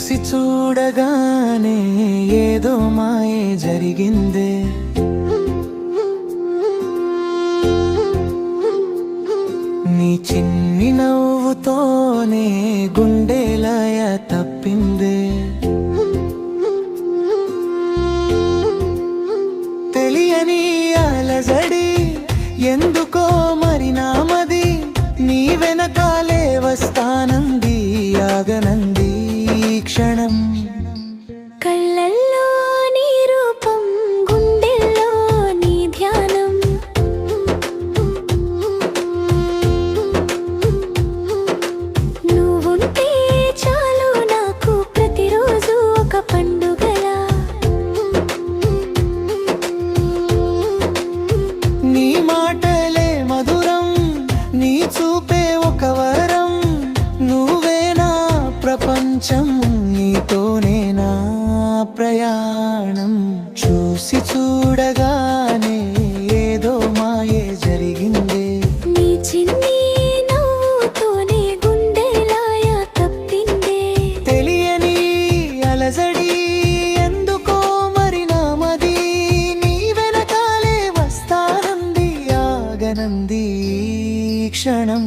చూసి చూడగానే ఏదో మాయే జరిగిందే. నీ చిన్ని నవ్వుతోనే గుండెలయ తప్పిందే. తెలియని అలజడి ఎందుకో మరి నామది, నీ వెనకాలే వస్తానంది, ఆగనంది ఈ క్షణం. కళ్ళల్లో నీ రూపం, గుండెల్లో నీ ధ్యానం, నువ్వుంటే చాలు నాకు ప్రతిరోజు ఒక పండుగలా. నీ మాటలే మధురం, నీ చూపే ఒక వరం, నువ్వే నా ప్రపంచం, నీతోనే నా ప్రయాణం. చూసి చూడగానే ఏదో మాయే జరిగిందే. నీ చిన్ని నవ్వుతోనే గుండెలాయ తప్పిందే. తెలియని అలజడి ఎందుకో మరి నామది, నీ వెనకాలే వస్తానంది, ఆగనంది ఈ క్షణం.